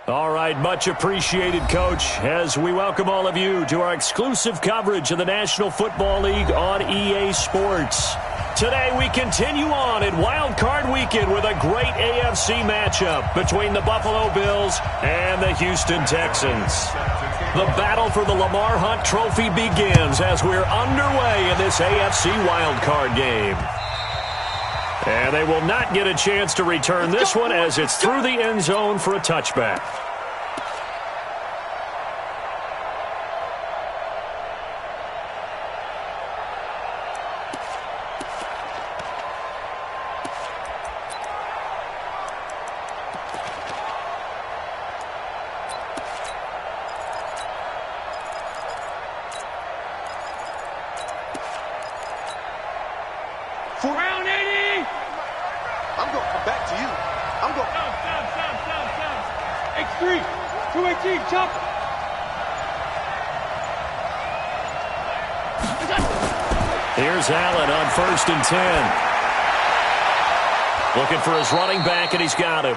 All right, much appreciated, Coach, as we welcome all of you to our exclusive coverage of the National Football League on EA Sports. Today we continue on in Wild Card Weekend with a great AFC matchup between the Buffalo Bills and the Houston Texans. The battle for the Lamar Hunt Trophy begins as we're underway in this AFC Wild Card game. And they will not get a chance to return this one as it's through the end zone for a touchback. Round 80! I'm going to come back to you. I'm going to... Down. X3, 218, jump! Here's Allen on 1st and 10. Looking for his running back, and he's got him.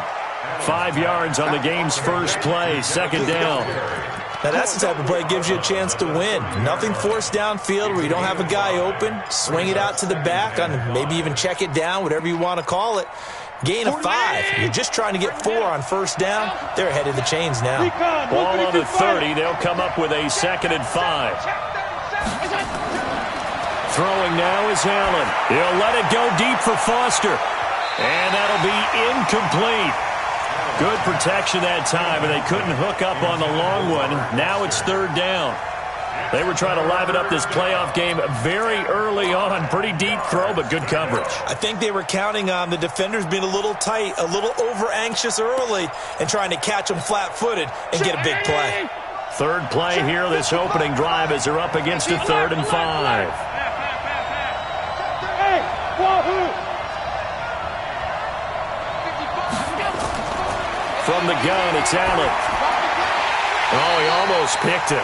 5 yards on the game's first play, 2nd down. Now that's the type of play that gives you a chance to win. Nothing forced downfield where you don't have a guy open. Swing it out to the back, on maybe even check it down, whatever you want to call it. Gain of 5. You're just trying to get 4 on 1st down. They're ahead of the chains now. Ball on the 30. They'll come up with a 2nd and 5. Throwing now is Allen. He'll let it go deep for Foster. And that'll be incomplete. Good protection that time, and they couldn't hook up on the long one. Now it's 3rd down. They were trying to liven up this playoff game very early on. Pretty deep throw, but good coverage. I think they were counting on the defenders being a little tight, a little over-anxious early, and trying to catch them flat-footed and get a big play. 3rd play here, this opening drive, as they're up against a 3rd and 5. From the gun, it's Allen. Oh, he almost picked it.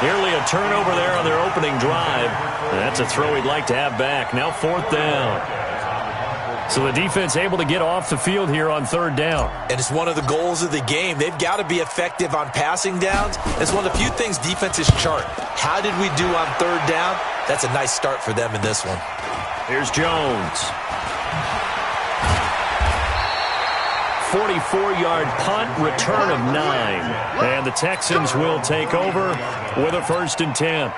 Nearly a turnover there on their opening drive. And that's a throw he'd like to have back. Now 4th down. So the defense able to get off the field here on 3rd down. And it's one of the goals of the game. They've got to be effective on passing downs. It's one of the few things defenses chart. How did we do on 3rd down? That's a nice start for them in this one. Here's Jones. 44-yard punt, return of 9. And the Texans will take over with a 1st and 10.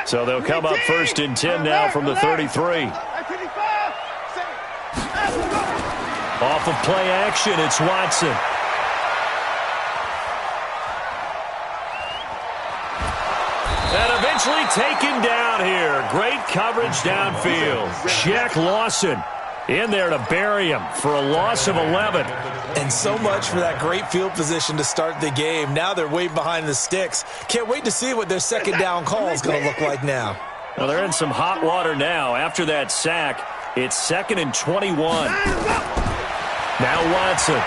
So they'll come up 1st and 10 now from the 33. Off of play action, it's Watson. And eventually taken down here. Great coverage downfield. Shaq Lawson in there to bury him for a loss of 11. And so much for that great field position to start the game. Now they're way behind the sticks. Can't wait to see what their 2nd down call is going to look like now. Well, they're in some hot water now. After that sack, it's 2nd and 21. Now Watson.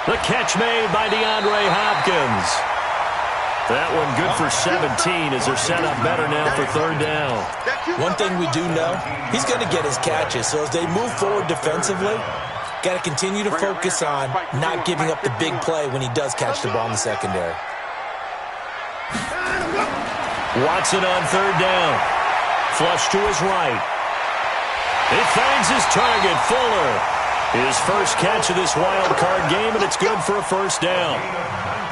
The catch made by DeAndre Hopkins. That one good for 17 as they're set up better now for 3rd down. One thing we do know, he's going to get his catches. So as they move forward defensively, got to continue to focus on not giving up the big play when he does catch the ball in the secondary. Watson on 3rd down. Flush to his right. He finds his target, Fuller. His first catch of this wild card game, and it's good for a 1st down.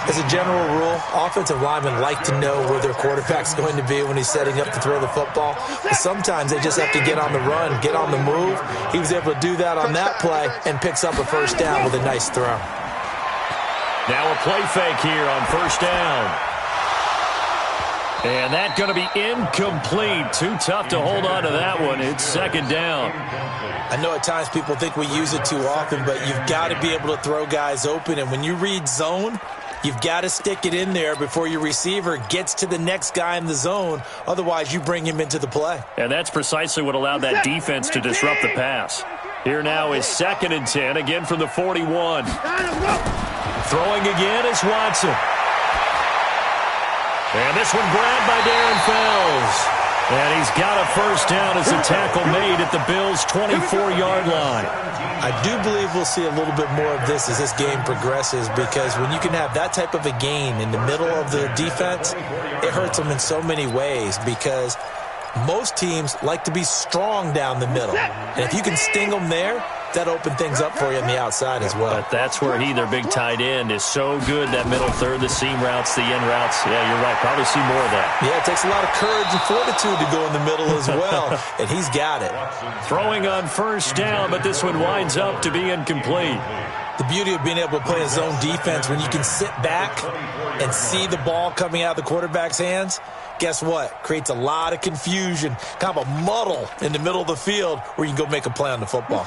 As a general rule, offensive linemen like to know where their quarterback's going to be when he's setting up to throw the football. But sometimes they just have to get on the run, get on the move. He was able to do that on that play and picks up a 1st down with a nice throw. Now a play fake here on 1st down. And that's going to be incomplete. Too tough to hold on to that one. It's 2nd down. I know at times people think we use it too often, but you've got to be able to throw guys open. And when you read zone, you've got to stick it in there before your receiver gets to the next guy in the zone. Otherwise, you bring him into the play. And that's precisely what allowed that defense to disrupt the pass. Here now is 2nd and 10, again from the 41. Throwing again is Watson. And this one grabbed by Darren Fells. And he's got a first down as a tackle made at the Bills' 24-yard line. I do believe we'll see a little bit more of this as this game progresses, because when you can have that type of a gain in the middle of the defense, it hurts them in so many ways, because most teams like to be strong down the middle. And if you can sting them there, that open things up for you on the outside as well. But that's where their big tight end, is so good, that middle third, the seam routes, the in routes. Yeah, you're right. Probably see more of that. Yeah, it takes a lot of courage and fortitude to go in the middle as well, and he's got it. Throwing on first down, but this one winds up to be incomplete. The beauty of being able to play a zone defense, when you can sit back and see the ball coming out of the quarterback's hands, guess what? Creates a lot of confusion, kind of a muddle in the middle of the field where you can go make a play on the football.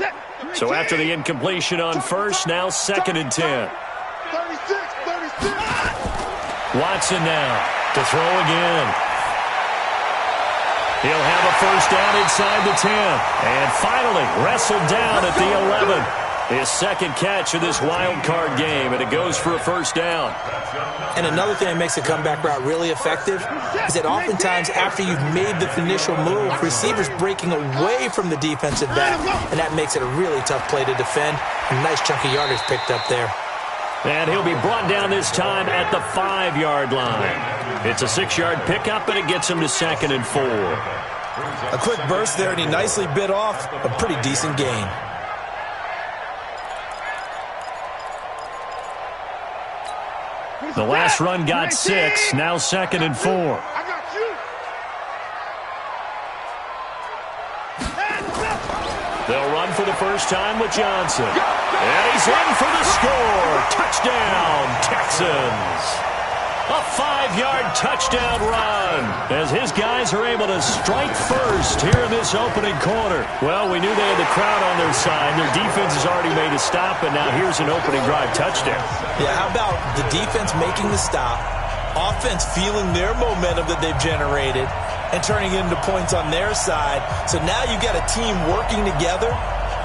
So after the incompletion on first, now 2nd and 10. 36. Watson now to throw again. He'll have a first down inside the 10. And finally wrestled down at the 11. His second catch of this wild card game, and it goes for a first down. And another thing that makes a comeback route really effective is that oftentimes after you've made the initial move, receivers breaking away from the defensive back, and that makes it a really tough play to defend. A nice chunk of yardage picked up there. And he'll be brought down this time at the 5-yard line. It's a 6-yard pickup, and it gets him to 2nd and 4. A quick burst there, and he nicely bit off a pretty decent gain. The last run got 6, now 2nd and 4. They'll run for the first time with Johnson. And he's in for the score. Touchdown, Texans. A 5-yard touchdown run as his guys are able to strike first here in this opening quarter. Well, we knew they had the crowd on their side. Their defense has already made a stop, and now here's an opening drive touchdown. Yeah, how about the defense making the stop, offense feeling their momentum that they've generated, and turning it into points on their side. So now you've got a team working together,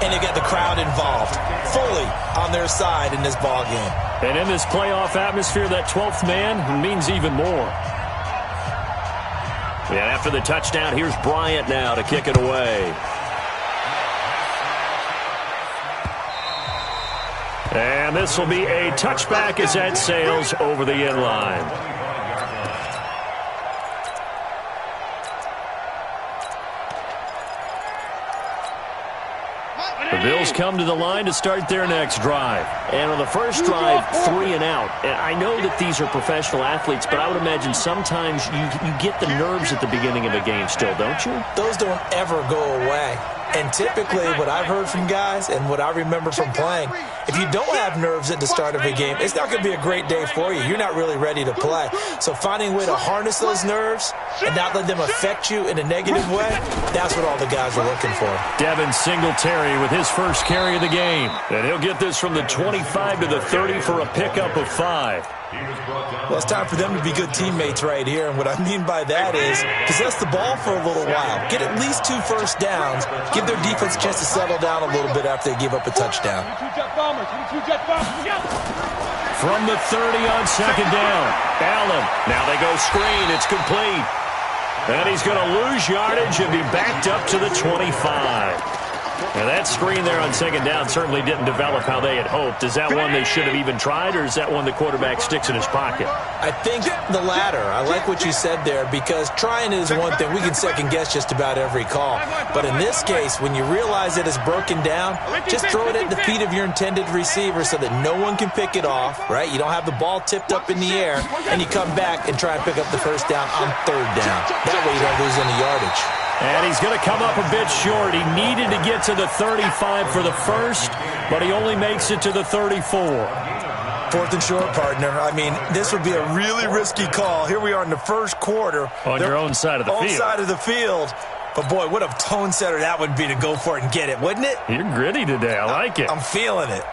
and you got the crowd involved fully on their side in this ball game. And in this playoff atmosphere, that 12th man means even more. And after the touchdown, here's Bryant now to kick it away. And this will be a touchback as that sails over the end line. The Bills come to the line to start their next drive. And on the first drive, 3 and out. And I know that these are professional athletes, but I would imagine sometimes you get the nerves at the beginning of a game still, don't you? Those don't ever go away. And typically what I've heard from guys and what I remember from playing, if you don't have nerves at the start of a game, it's not going to be a great day for you. You're not really ready to play. So finding a way to harness those nerves and not let them affect you in a negative way, that's what all the guys are looking for. Devin Singletary with his first carry of the game. And he'll get this from the 25 to the 30 for a pickup of 5. Well, it's time for them to be good teammates right here. And what I mean by that is possess the ball for a little while. Get at least 2 first downs. Give their defense a chance to settle down a little bit after they give up a touchdown. From the 30 on 2nd down. Allen. Now they go screen. It's complete. And he's going to lose yardage and be backed up to the 25. Now that screen there on 2nd down certainly didn't develop how they had hoped. Is that one they should have even tried, or is that one the quarterback sticks in his pocket? I think the latter. I like what you said there, because trying is one thing. We can second guess just about every call. But in this case, when you realize that it's broken down, just throw it at the feet of your intended receiver so that no one can pick it off, right? You don't have the ball tipped up in the air, and you come back and try and pick up the first down on 3rd down. That way you don't lose any yardage. And he's going to come up a bit short. He needed to get to the 35 for the first, but he only makes it to the 34. 4th and short, partner. I mean, this would be a really risky call. Here we are in the first quarter. On your own side of the field. Own side of the field. But, boy, what a tone setter that would be to go for it and get it, wouldn't it? You're gritty today. I like it. I'm feeling it.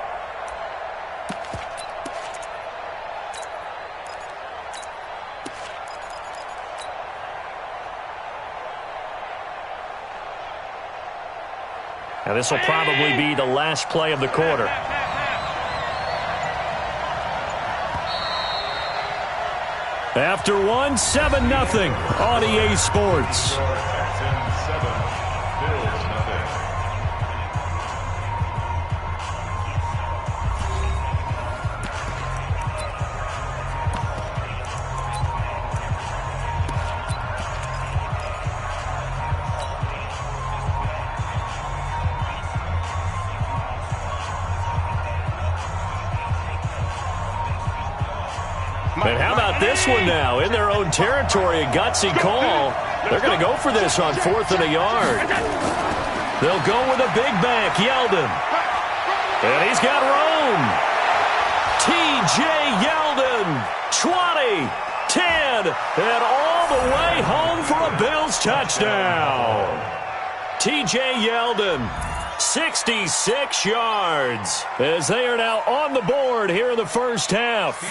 And this will probably be the last play of the quarter. After one, 7-0 on EA Sports. And how about this one now? In their own territory, a gutsy call. They're going to go for this on 4th and a yard. They'll go with a big back, Yeldon. And he's got room. T.J. Yeldon, 20, 10, and all the way home for a Bills touchdown. T.J. Yeldon, 66 yards, as they are now on the board here in the first half.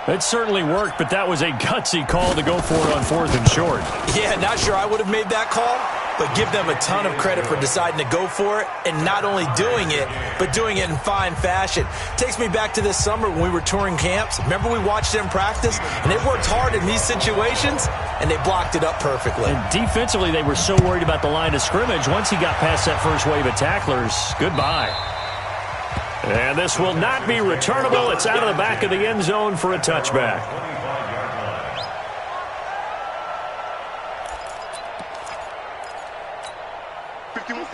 It certainly worked, but that was a gutsy call to go for it on 4th and short. Yeah, not sure I would have made that call, but give them a ton of credit for deciding to go for it and not only doing it, but doing it in fine fashion. Takes me back to this summer when we were touring camps. Remember we watched them practice, and they worked hard in these situations, and they blocked it up perfectly. And defensively, they were so worried about the line of scrimmage. Once he got past that first wave of tacklers, goodbye. And this will not be returnable. It's out of the back of the end zone for a touchback.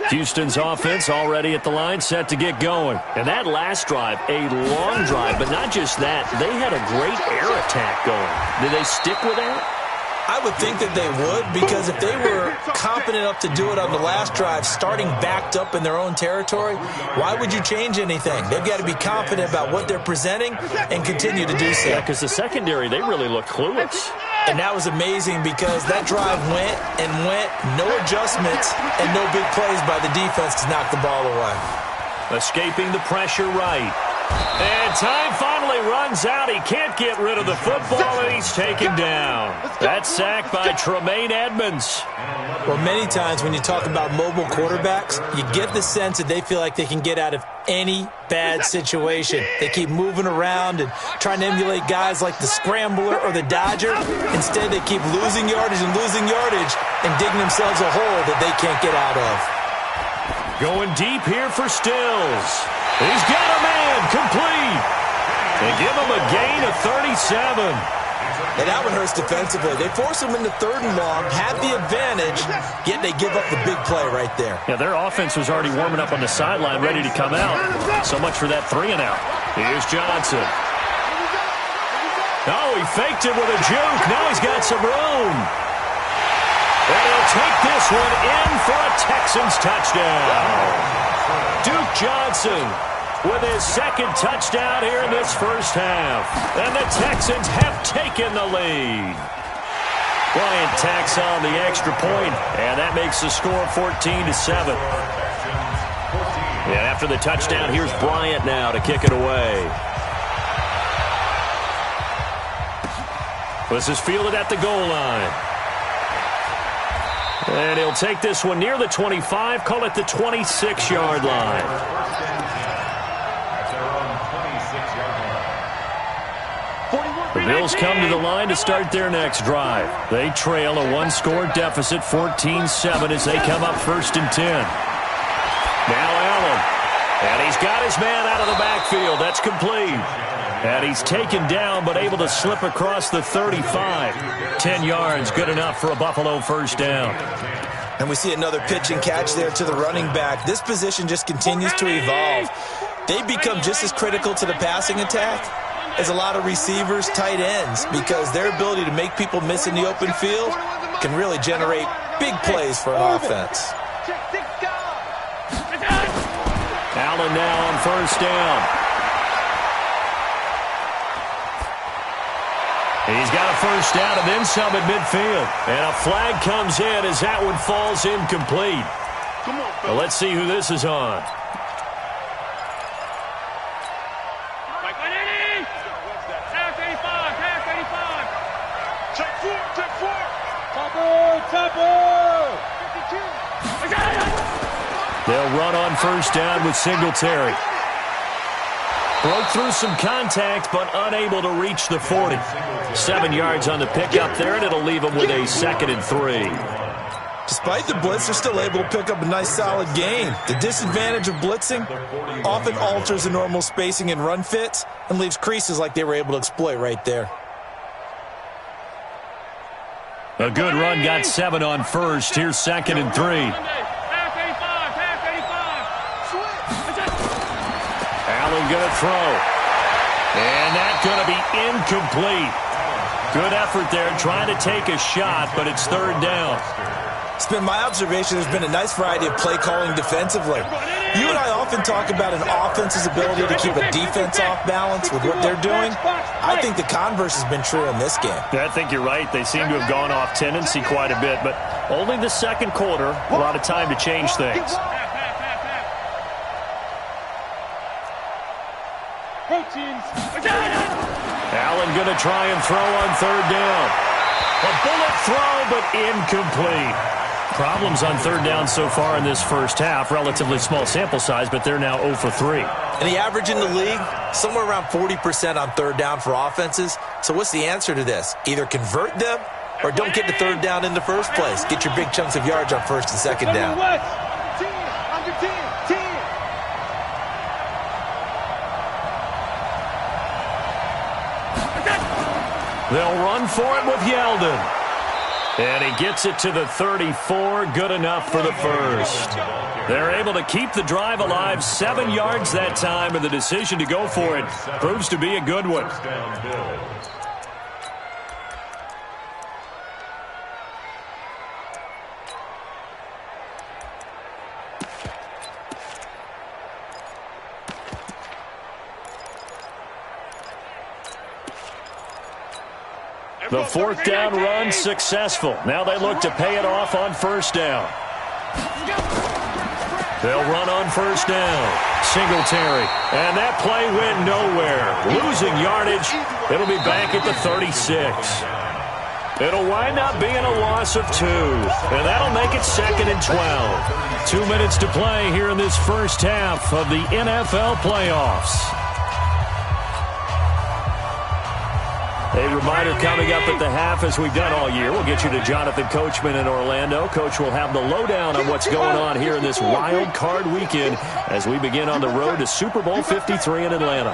Houston's offense already at the line, set to get going. And that last drive, a long drive, but not just that. They had a great air attack going. Did they stick with that? I would think that they would, because if they were confident enough to do it on the last drive, starting backed up in their own territory, why would you change anything? They've got to be confident about what they're presenting and continue to do so. Yeah, because the secondary, they really look clueless. And that was amazing because that drive went and went, no adjustments and no big plays by the defense to knock the ball away. Escaping the pressure right. And time finally runs out. He can't get rid of the football, and he's taken down. That's sacked by Tremaine Edmonds. Well, many times when you talk about mobile quarterbacks, you get the sense that they feel like they can get out of any bad situation. They keep moving around and trying to emulate guys like the Scrambler or the Dodger. Instead, they keep losing yardage and digging themselves a hole that they can't get out of. Going deep here for Stills. He's got a man complete. They give him a gain of 37. And that one hurts defensively. They force him into 3rd and long, have the advantage, yet they give up the big play right there. Yeah, their offense was already warming up on the sideline, ready to come out. So much for that 3-and-out. Here's Johnson. Oh, he faked it with a juke. Now he's got some room. And he'll take this one in for a Texans touchdown. Duke Johnson with his second touchdown here in this first half. And the Texans have taken the lead. Bryant tacks on the extra point, and that makes the score 14-7. And after the touchdown, here's Bryant now to kick it away. This is fielded at the goal line. And he'll take this one near the 25, call it the 26-yard line. The Bills come to the line to start their next drive. They trail a one-score deficit, 14-7, as they come up 1st and 10. Now Allen. And he's got his man out of the backfield. That's complete. And he's taken down, but able to slip across the 35. 10 yards, good enough for a Buffalo first down. And we see another pitch and catch there to the running back. This position just continues to evolve. They become just as critical to the passing attack as a lot of receivers, tight ends, because their ability to make people miss in the open field can really generate big plays for an offense. Allen now on first down. He's got a first down and then some at midfield. And a flag comes in as that one falls incomplete. Well, let's see who this is on. They'll run on first down with Singletary. Broke through some contact, but unable to reach the 40. 7 yards on the pickup there, and it'll leave them with a 2nd and 3. Despite the blitz, they're still able to pick up a nice, solid gain. The disadvantage of blitzing often alters the normal spacing and run fits and leaves creases like they were able to exploit right there. A good run got 7 on first. Here's 2nd and 3. Allen going to throw. And that's going to be incomplete. Good effort there trying to take a shot, but it's 3rd down. It's been my observation there's been a nice variety of play calling defensively. You and I often talk about an offense's ability to keep a defense off balance with what they're doing. I think the converse has been true in this game. Yeah, I think you're right. They seem to have gone off tendency quite a bit, but only the 2nd quarter, a lot of time to change things. Allen going to try and throw on 3rd down. A bullet throw, but incomplete. Problems on 3rd down so far in this first half. Relatively small sample size, but they're now 0 for 3. And the average in the league, somewhere around 40% on 3rd down for offenses. So what's the answer to this? Either convert them or don't get to 3rd down in the first place. Get your big chunks of yards on 1st and 2nd down. They'll run for it with Yeldon. And he gets it to the 34. Good enough for the first. They're able to keep the drive alive. 7 yards that time, and the decision to go for it proves to be a good one. The 4th down run successful. Now they look to pay it off on 1st down. They'll run on 1st down. Singletary. And that play went nowhere. Losing yardage. It'll be back at the 36. It'll wind up being a loss of 2. And that'll make it 2nd and 12. 2 minutes to play here in this first half of the NFL playoffs. A reminder coming up at the half, as we've done all year. We'll get you to Jonathan Coachman in Orlando. Coach will have the lowdown on what's going on here in this wild card weekend as we begin on the road to Super Bowl 53 in Atlanta.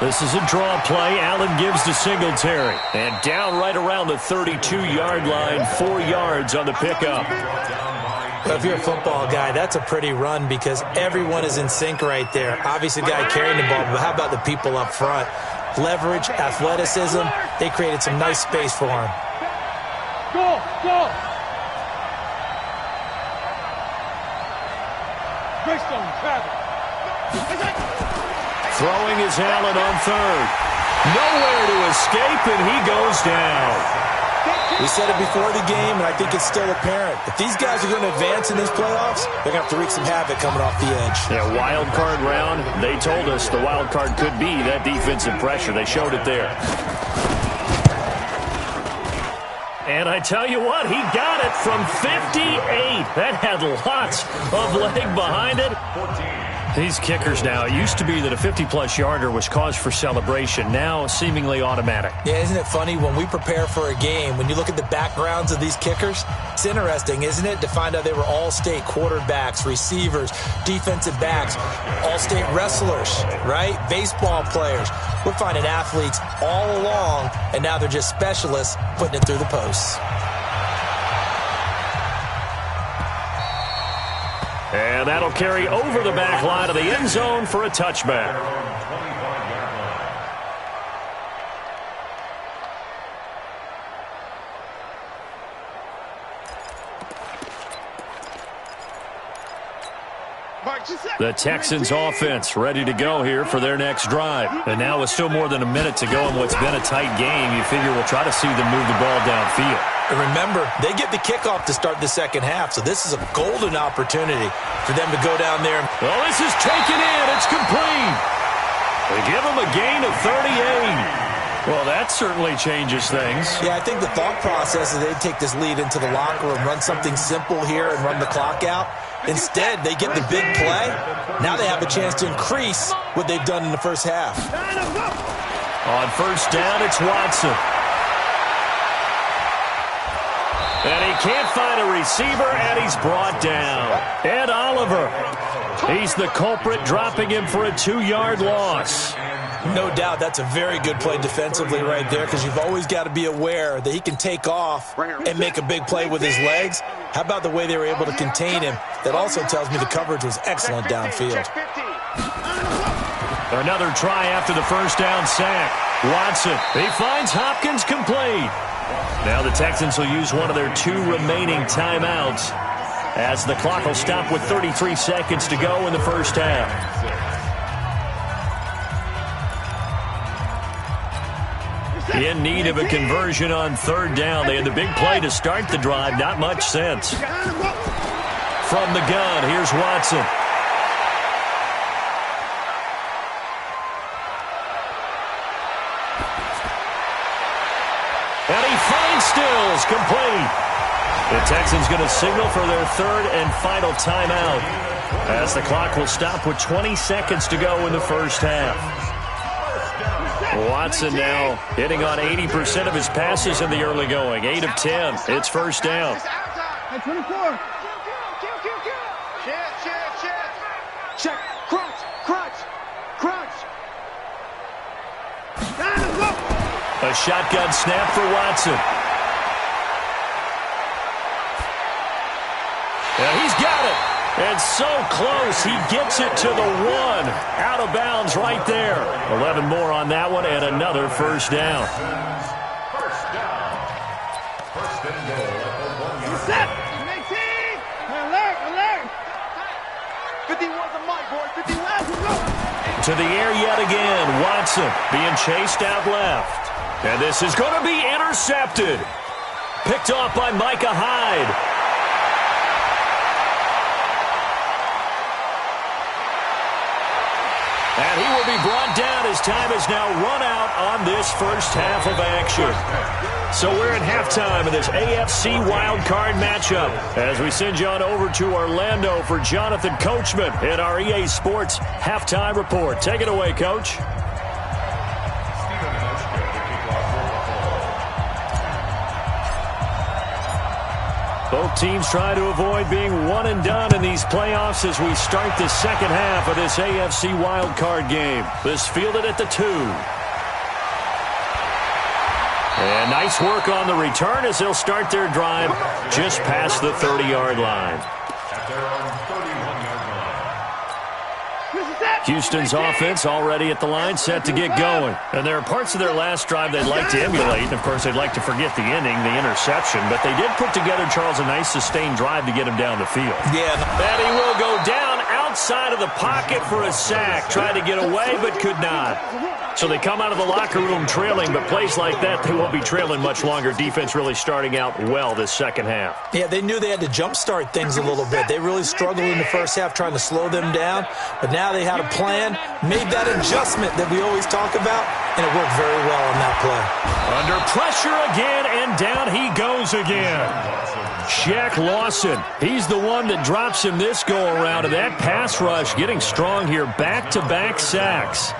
This is a draw play. Allen gives to Singletary. And down right around the 32-yard line, 4 yards on the pickup. Well, if you're a football guy, that's a pretty run because everyone is in sync right there. Obviously, the guy carrying the ball, but how about the people up front? Leverage, athleticism, they created some nice space for him. Go! Greystone, travel. Throwing is Allen on 3rd. Nowhere to escape, and he goes down. We said it before the game, and I think it's still apparent. If these guys are going to advance in these playoffs, they're going to have to wreak some havoc coming off the edge. Yeah, wild card round. They told us the wild card could be that defensive pressure. They showed it there. And I tell you what, he got it from 58. That had lots of leg behind it. These kickers now, it used to be that a 50-plus yarder was cause for celebration. Now, seemingly automatic. Yeah, isn't it funny when we prepare for a game, when you look at the backgrounds of these kickers, it's interesting, isn't it, to find out they were all-state quarterbacks, receivers, defensive backs, all-state wrestlers, right? Baseball players. We're finding athletes all along, and now they're just specialists putting it through the posts. And that'll carry over the back line of the end zone for a touchback. The Texans offense ready to go here for their next drive. And now with still more than a minute to go in what's been a tight game, you figure we'll try to see them move the ball downfield. And remember, they get the kickoff to start the second half, so this is a golden opportunity for them to go down there. Well, this is taken in. It's complete. They give them a gain of 38. Well, that certainly changes things. Yeah, I think the thought process is they'd take this lead into the locker room, run something simple here, and run the clock out. Instead, they get the big play. Now they have a chance to increase what they've done in the first half. On first down, it's Watson. And he can't find a receiver, and he's brought down. Ed Oliver. He's the culprit, dropping him for a 2-yard loss. No doubt that's a very good play defensively right there, because you've always got to be aware that he can take off and make a big play with his legs. How about the way they were able to contain him? That also tells me the coverage was excellent downfield. Another try after the first down sack. Watson, he finds Hopkins complete. Now the Texans will use one of their 2 remaining timeouts as the clock will stop with 33 seconds to go in the first half. In need of a conversion on third down. They had the big play to start the drive. Not much sense. From the gun, here's Watson. And he finds Stills, complete. The Texans going to signal for their 3rd and final timeout as the clock will stop with 20 seconds to go in the first half. Watson now hitting on 80% of his passes in the early going. 8 of 10. It's first down. Hey, 24. Check. Crunch. A shotgun snap for Watson. Yeah, he's got it. And so close, he gets it to the 1. Out of bounds right there. 11 more on that one, and another first down. First and goal at the 1-yard line. 18. Alert. 51's a mic, boy. 51. To the air yet again. Watson being chased out left. And this is going to be intercepted. Picked off by Micah Hyde. And he will be brought down as time is now run out on this first half of action. So we're at halftime of this AFC wildcard matchup as we send you on over to Orlando for Jonathan Coachman in our EA Sports Halftime Report. Take it away, Coach. Both teams try to avoid being one and done in these playoffs as we start the second half of this AFC wildcard game. This fielded at the 2. And nice work on the return as they'll start their drive just past the 30-yard line. Houston's offense already at the line, set to get going. And there are parts of their last drive they'd like to emulate. And, of course, they'd like to forget the ending, the interception. But they did put together, Charles, a nice sustained drive to get him down the field. Yeah. And he will go down outside of the pocket for a sack. Tried to get away, but could not. So they come out of the locker room trailing, but plays like that, they won't be trailing much longer. Defense really starting out well this second half. Yeah, they knew they had to jumpstart things a little bit. They really struggled in the first half trying to slow them down, but now they had a plan, made that adjustment that we always talk about, and it worked very well on that play. Under pressure again, and down he goes again. Shaq Lawson, he's the one that drops him this go-around, and that pass rush getting strong here, back-to-back sacks.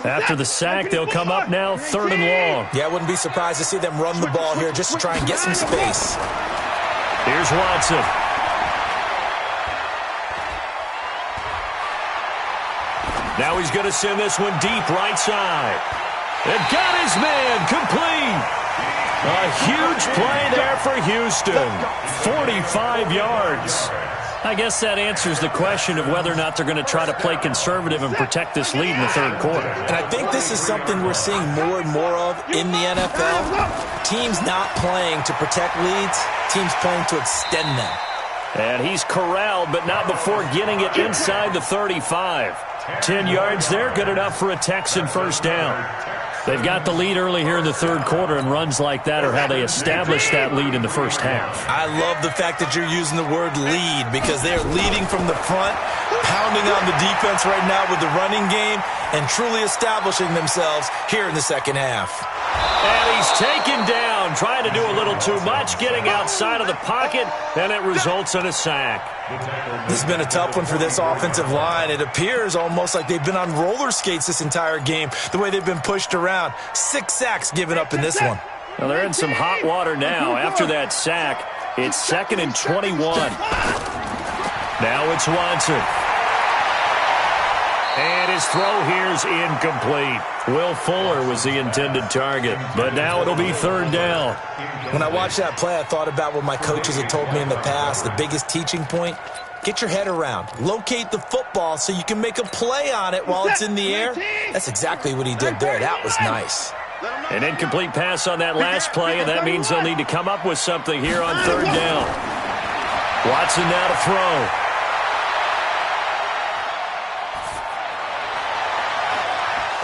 After the sack, they'll come up now 3rd and long. Yeah, I wouldn't be surprised to see them run the ball here just to try and get some space. Here's Watson. Now he's going to send this one deep right side. And got his man complete. A huge play there for Houston. 45 yards. I guess that answers the question of whether or not they're going to try to play conservative and protect this lead in the 3rd quarter. And I think this is something we're seeing more and more of in the NFL. Teams not playing to protect leads, teams playing to extend them. And he's corralled, but not before getting it inside the 35. 10 yards there, good enough for a Texan first down. They've got the lead early here in the third quarter, and runs like that are how they established that lead in the first half. I love the fact that you're using the word lead because they are leading from the front, pounding on the defense right now with the running game, and truly establishing themselves here in the second half. And he's taken down, trying to do a little too much, getting outside of the pocket, and it results in a sack. This has been a tough one for this offensive line. It appears almost like they've been on roller skates this entire game, the way they've been pushed around. 6 sacks given up in this one. Well, they're in some hot water now. After that sack, it's 2nd and 21. Now it's Watson. And his throw here's incomplete. Will Fuller was the intended target, but now it'll be 3rd down. When I watched that play, I thought about what my coaches had told me in the past. The biggest teaching point, get your head around. Locate the football so you can make a play on it while it's in the air. That's exactly what he did there. That was nice. An incomplete pass on that last play, and that means they'll need to come up with something here on 3rd down. Watson now to throw.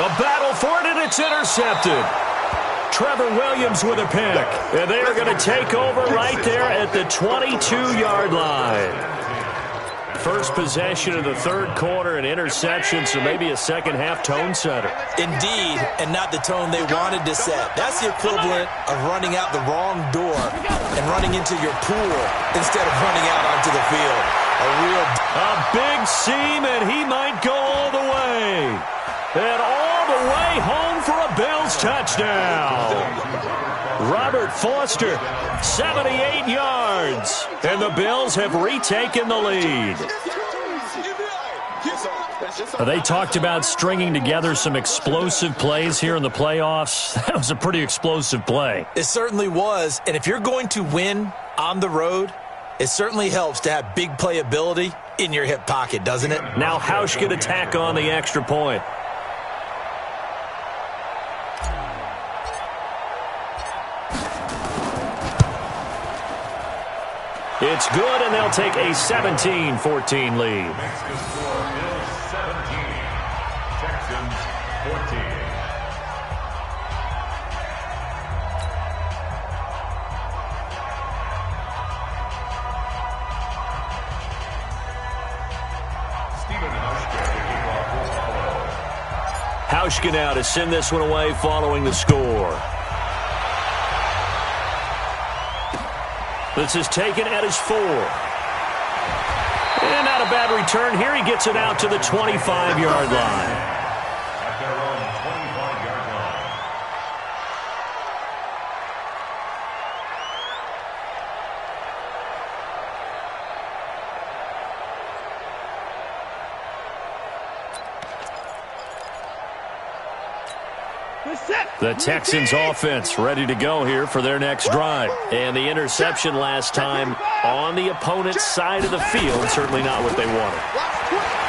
A battle for it, and it's intercepted. Trevor Williams with a pick. And they are going to take over right there at the 22-yard line. First possession of the third quarter, an interception, so maybe a second-half tone setter. Indeed, and not the tone they wanted to set. That's the equivalent of running out the wrong door and running into your pool instead of running out onto the field. A big seam, and he might go all the way. And all the way home for a Bills touchdown. Robert Foster, 78 yards. And the Bills have retaken the lead. They talked about stringing together some explosive plays here in the playoffs. That was a pretty explosive play. It certainly was. And if you're going to win on the road, it certainly helps to have big playability in your hip pocket, doesn't it? Now Hausch could attack on the extra point. It's good, and they'll take a 17-14 lead. Mexican score is 17. Texans 14. Stephen Hauschka now to send this one away following the score. This is taken at his 4. And not a bad return here. He gets it out to the 25-yard line. At their own 25-yard line. The Texans offense ready to go here for their next drive. And the interception last time on the opponent's side of the field, certainly not what they wanted.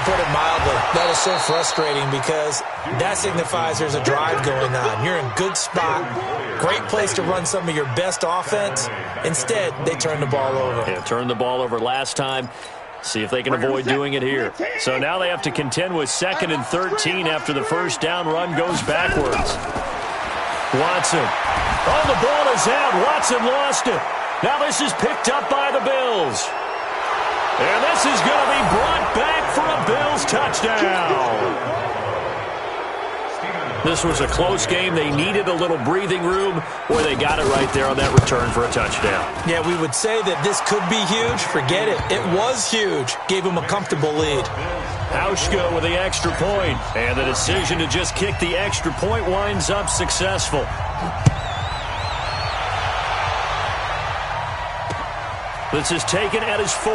Put it mildly, that is so frustrating because that signifies there's a drive going on. You're in a good spot, great place to run some of your best offense. Instead, they turn the ball over. Yeah, turned the ball over last time. See if they can avoid doing it here. So now they have to contend with 2nd and 13 after the first down run goes backwards. Watson. Oh, the ball is out. Watson lost it. Now this is picked up by the Bills. And this is going to be brought back for a Bills touchdown. This was a close game. They needed a little breathing room. Boy, they got it right there on that return for a touchdown. Yeah, we would say that this could be huge. Forget it. It was huge. Gave him a comfortable lead. Hauschka with the extra point. And the decision to just kick the extra point winds up successful. This is taken at his 4.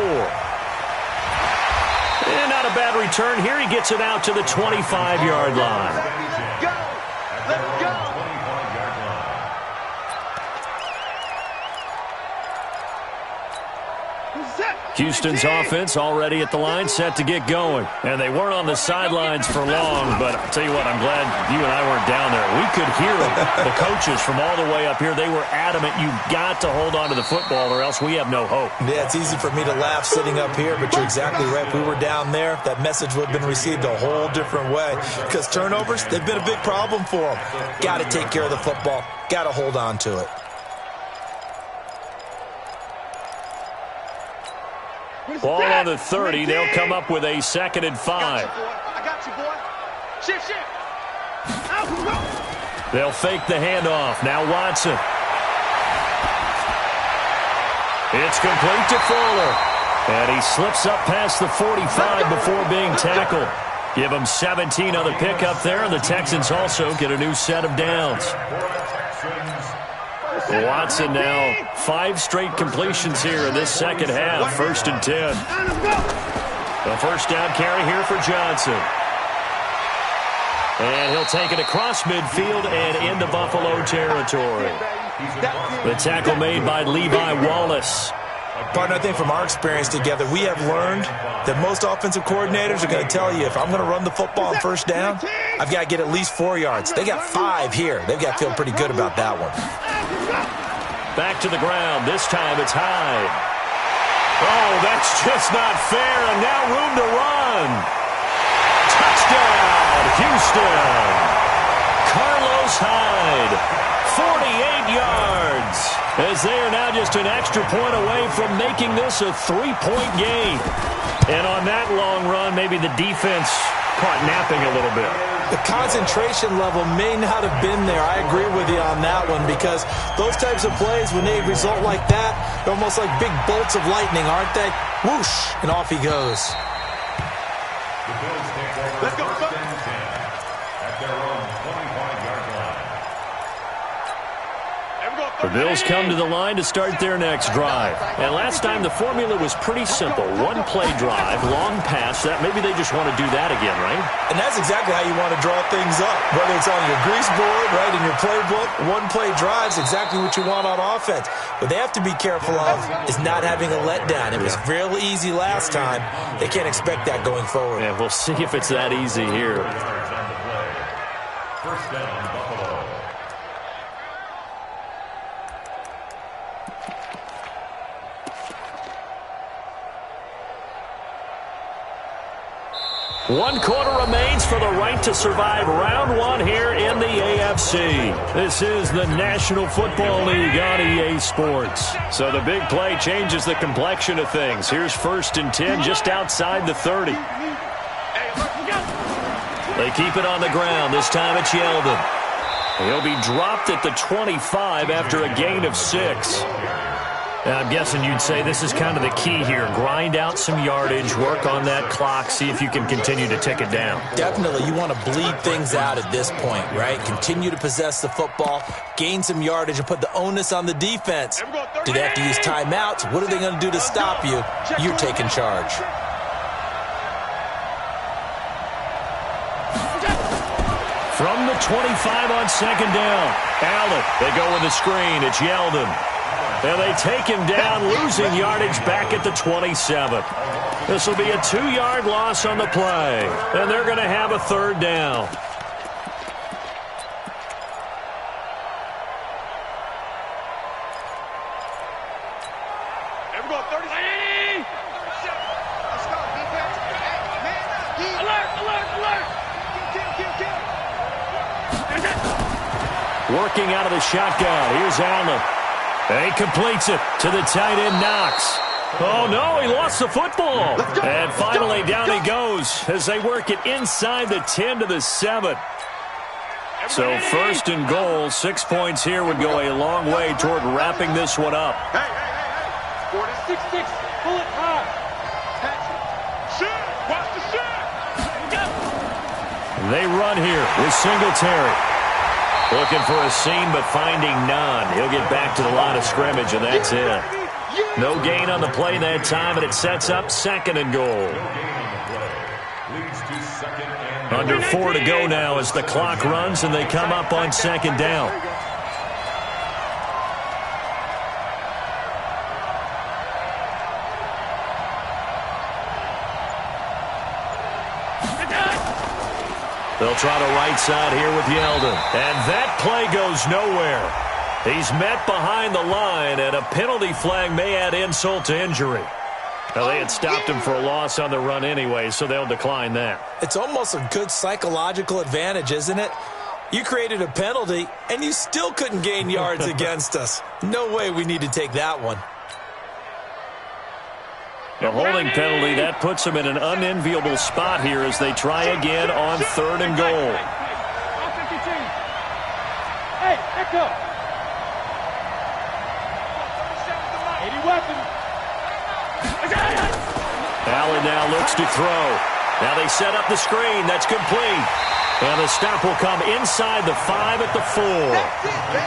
And not a bad return here. He gets it out to the 25-yard line. Houston's offense already at the line, set to get going. And they weren't on the sidelines for long, but I'll tell you what, I'm glad you and I weren't down there. We could hear them, the coaches from all the way up here. They were adamant, you've got to hold on to the football or else we have no hope. Yeah, it's easy for me to laugh sitting up here, but you're exactly right. If we were down there, that message would have been received a whole different way. Because turnovers, they've been a big problem for them. Got to take care of the football. Got to hold on to it. Ball on the 30. They'll come up with a 2nd and 5. I got you, boy. Shift. They'll fake the handoff. Now Watson. It's complete to Fuller. And he slips up past the 45 before being tackled. Give him 17 on the pickup there, and the Texans also get a new set of downs. Watson now 5 straight completions here in this second half. 1st and 10. A first down carry here for Johnson. And he'll take it across midfield and into Buffalo territory. The tackle made by Levi Wallace. Partner, I think from our experience together, we have learned that most offensive coordinators are going to tell you, if I'm going to run the football on first down, I've got to get at least 4 yards. They got 5 here. They've got to feel pretty good about that one. Back to the ground. This time it's Hyde. Oh, that's just not fair, and now room to run. Touchdown, Houston. Carlos Hyde, 48 yards. As they are now just an extra point away from making this a 3-point game. And on that long run, maybe the defense caught napping a little bit. The concentration level may not have been there. I agree with you on that one, because those types of plays, when they result like that, they're almost like big bolts of lightning, aren't they? Whoosh, and off he goes. Let's go. 1st and 10 at their own 25-yard line. The Bills come to the line to start their next drive. And last time the formula was pretty simple. 1-play drive, long pass. That maybe they just want to do that again, right? And that's exactly how you want to draw things up. Whether it's on your grease board, right, in your playbook, 1-play drive is exactly what you want on offense. What they have to be careful of is not having a letdown. It was real easy last time. They can't expect that going forward. Yeah, we'll see if it's that easy here. First down, Buffalo. One quarter remains for the right to survive round 1 here in the AFC. This is the National Football League on EA Sports. So the big play changes the complexion of things. Here's 1st and 10 just outside the 30. They keep it on the ground. This time it's Yeldon. He'll be dropped at the 25 after a gain of 6. I'm guessing you'd say this is kind of the key here. Grind out some yardage, work on that clock, see if you can continue to tick it down. Definitely. You want to bleed things out at this point, right? Continue to possess the football, gain some yardage, and put the onus on the defense. Do they have to use timeouts? What are they going to do to stop you? You're taking charge. From the 25 on 2nd down. Allen, they go with the screen. It's Yeldon. And they take him down, losing yardage back at the 27. This will be a 2-yard loss on the play. And they're going to have a 3rd down. Working out of the shotgun. Here's Allen. And he completes it to the tight end, Knox. Oh, no, he lost the football. And finally, down he goes as they work it inside the 10 to the 7. So 1st and goal, 6 points here would go a long way toward wrapping this one up. Hey. 6-6, pull it high. Shoot, watch the shot. They run here with Singletary. Looking for a seam, but finding none. He'll get back to the line of scrimmage, and that's it. No gain on the play that time, and it sets up 2nd and goal. Under 4 to go now as the clock runs, and they come up on 2nd down. They'll try the right side here with Yeldon. And that play goes nowhere. He's met behind the line, and a penalty flag may add insult to injury. Well, they had stopped him for a loss on the run anyway, so they'll decline that. It's almost a good psychological advantage, isn't it? You created a penalty, and you still couldn't gain yards against us. No way we need to take that one. The holding penalty, that puts them in an unenviable spot here as they try again on 3rd and goal. Hey, echo. Any weapon. Allen now looks to throw. Now they set up the screen. That's complete. And the stop will come inside the 5 at the 4.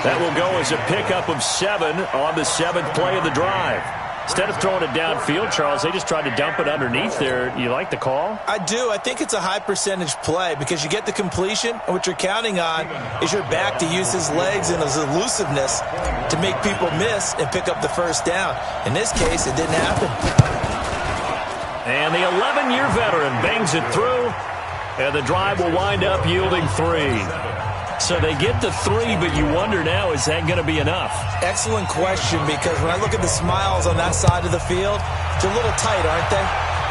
That will go as a pickup of 7 on the 7th play of the drive. Instead of throwing it downfield, Charles, they just tried to dump it underneath there. You like the call? I do. I think it's a high percentage play because you get the completion, and what you're counting on is your back to use his legs and his elusiveness to make people miss and pick up the first down. In this case, it didn't happen. And the 11-year veteran bangs it through, and the drive will wind up yielding 3. So they get the 3, but you wonder now, is that going to be enough? Excellent question, because when I look at the smiles on that side of the field, they're a little tight, aren't they?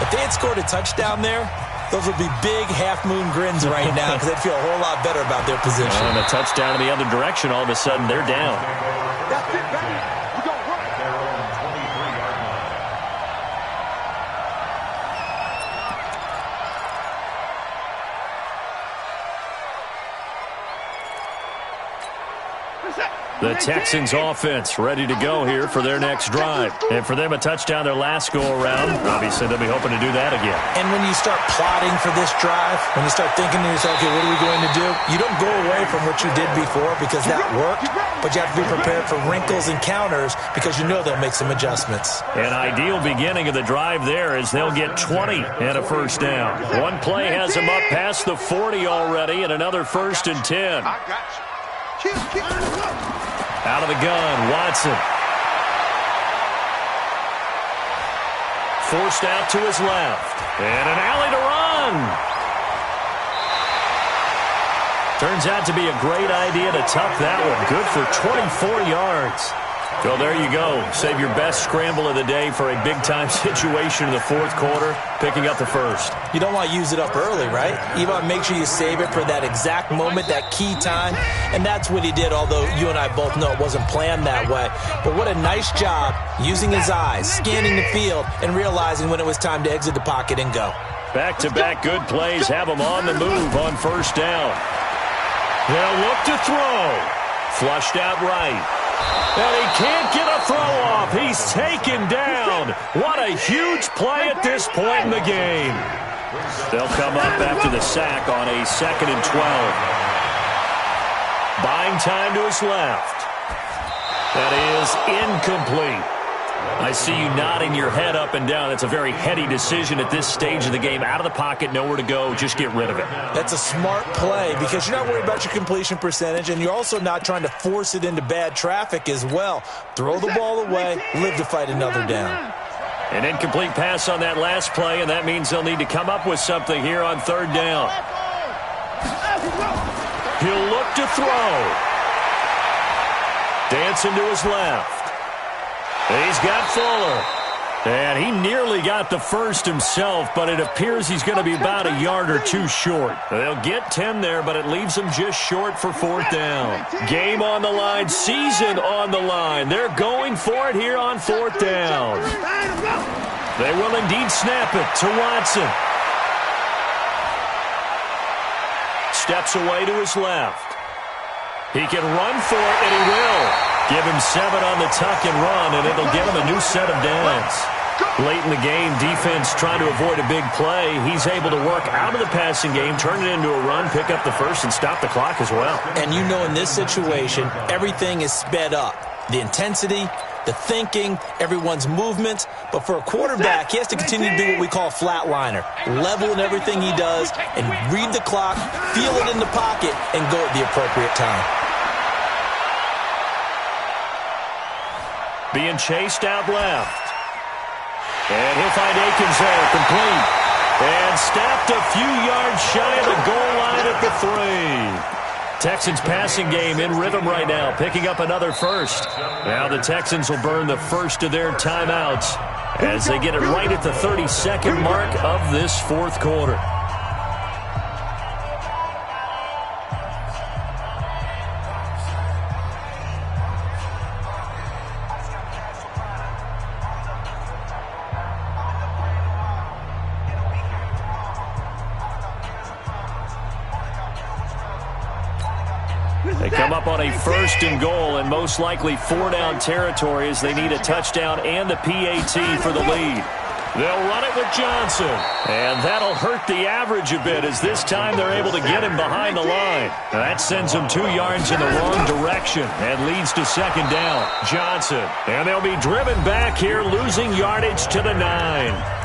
If they had scored a touchdown there, those would be big half-moon grins right now because they'd feel a whole lot better about their position. And a touchdown in the other direction, all of a sudden they're down. That's it, baby. We're going to run. Their own 23-yard line. The Texans offense ready to go here for their next drive. And for them, a touchdown their last go-around. Obviously, they'll be hoping to do that again. And when you start plotting for this drive, when you start thinking to yourself, okay, what are we going to do? You don't go away from what you did before because that worked, but you have to be prepared for wrinkles and counters because you know they'll make some adjustments. An ideal beginning of the drive there is they'll get 20 and a first down. One play has them up past the 40 already and another 1st and 10. I got you. Out of the gun, Watson. Forced out to his left. And an alley to run. Turns out to be a great idea to tuck that one. Good for 24 yards. So there you go. Save your best scramble of the day for a big-time situation in the 4th quarter, picking up the 1st. You don't want to use it up early, right? You want to make sure you save it for that exact moment, that key time. And that's what he did, although you and I both know it wasn't planned that way. But what a nice job using his eyes, scanning the field, and realizing when it was time to exit the pocket and go. Back-to-back good plays have him on the move on 1st down. They'll look to throw. Flushed out right. And he can't get a throw off. He's taken down. What a huge play at this point in the game. They'll come up after the sack on a 2nd and 12. Buying time to his left. That is incomplete. I see you nodding your head up and down. That's a very heady decision at this stage of the game. Out of the pocket, nowhere to go. Just get rid of it. That's a smart play because you're not worried about your completion percentage, and you're also not trying to force it into bad traffic as well. Throw the ball away, live to fight another down. An incomplete pass on that last play, and that means they'll need to come up with something here on 3rd down. He'll look to throw. Dancing to his left. He's got Fuller. And he nearly got the 1st himself, but it appears he's going to be about a yard or 2 short. They'll get 10 there, but it leaves them just short for 4th down. Game on the line, season on the line. They're going for it here on 4th down. They will indeed snap it to Watson. Steps away to his left. He can run for it, and he will. Give him 7 on the tuck and run, and it'll get him a new set of downs. Late in the game, defense trying to avoid a big play. He's able to work out of the passing game, turn it into a run, pick up the 1st, and stop the clock as well. And you know in this situation, everything is sped up. The intensity, the thinking, everyone's movements. But for a quarterback, he has to continue to do what we call a flatliner. Level in everything he does and read the clock, feel it in the pocket, and go at the appropriate time. Being chased out left. And he'll find Akins there, complete. And stopped a few yards shy of the goal line at the 3. Texans passing game in rhythm right now, picking up another first. Now the Texans will burn the first of their timeouts as they get it right at the 32nd mark of this fourth quarter. They come up on a 1st and goal and most likely 4-down territory as they need a touchdown and the PAT for the lead. They'll run it with Johnson. And that'll hurt the average a bit as this time they're able to get him behind the line. That sends him 2 yards in the wrong direction and leads to 2nd down. Johnson. And they'll be driven back here, losing yardage to the 9.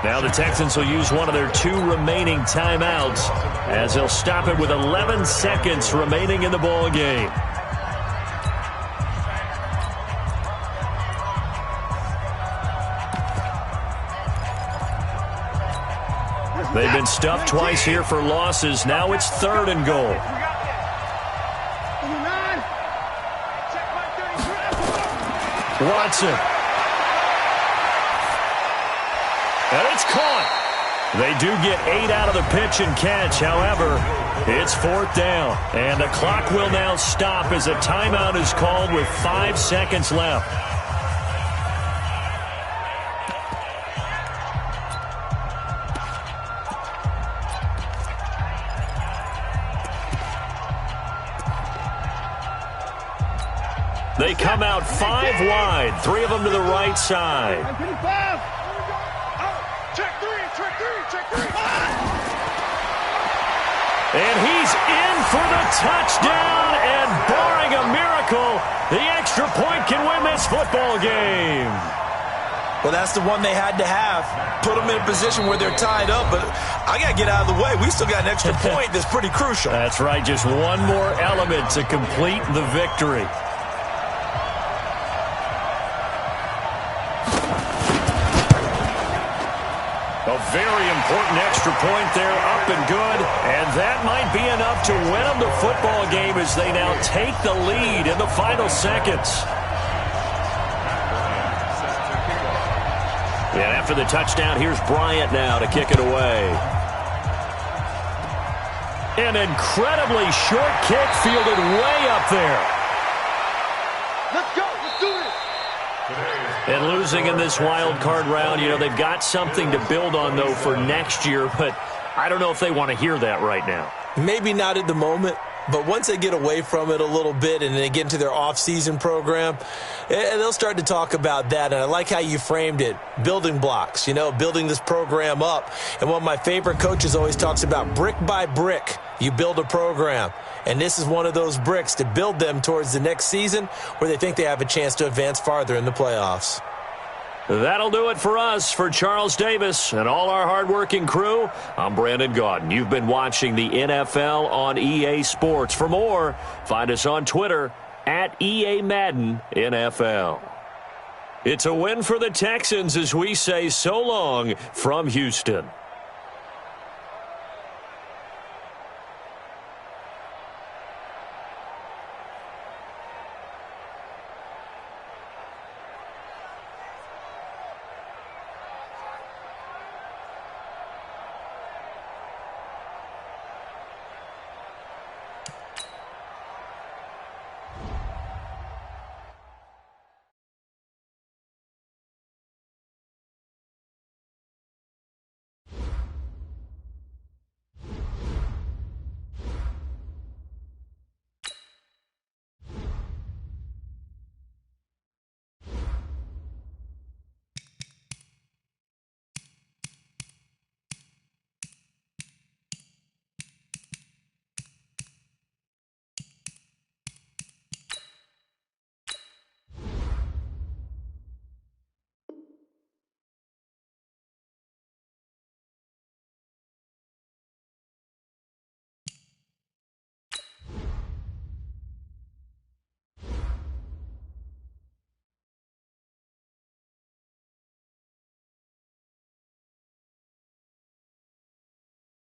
Now the Texans will use one of their 2 remaining timeouts as they'll stop it with 11 seconds remaining in the ball game. They've been stuffed twice here for losses. Now it's 3rd and goal. Watson. And it's caught. They do get 8 out of the pitch and catch. However, it's 4th down. And the clock will now stop as a timeout is called with 5 seconds left. They come out 5 wide, 3 of them to the right side. And he's in for the touchdown, and barring a miracle, the extra point can win this football game. Well, that's the one they had to have. Put them in a position where they're tied up, but I got to get out of the way. We still got an extra point that's pretty crucial. That's right, just one more element to complete the victory. A very important extra point there, up and good. And that might be enough to win them the football game as they now take the lead in the final seconds. And after the touchdown, here's Bryant now to kick it away. An incredibly short kick fielded way up there. Let's go. Let's do this. And losing in this wild card round, you know, they've got something to build on, though, for next year. But I don't know if they want to hear that right now. Maybe not at the moment, but once they get away from it a little bit and they get into their off-season program, they'll start to talk about that. And I like how you framed it, building blocks, you know, building this program up. And one of my favorite coaches always talks about brick by brick, you build a program. And this is one of those bricks to build them towards the next season where they think they have a chance to advance farther in the playoffs. That'll do it for us. For Charles Davis and all our hardworking crew, I'm Brandon Gaudin. You've been watching the NFL on EA Sports. For more, find us on Twitter at EA Madden NFL. It's a win for the Texans as we say so long from Houston.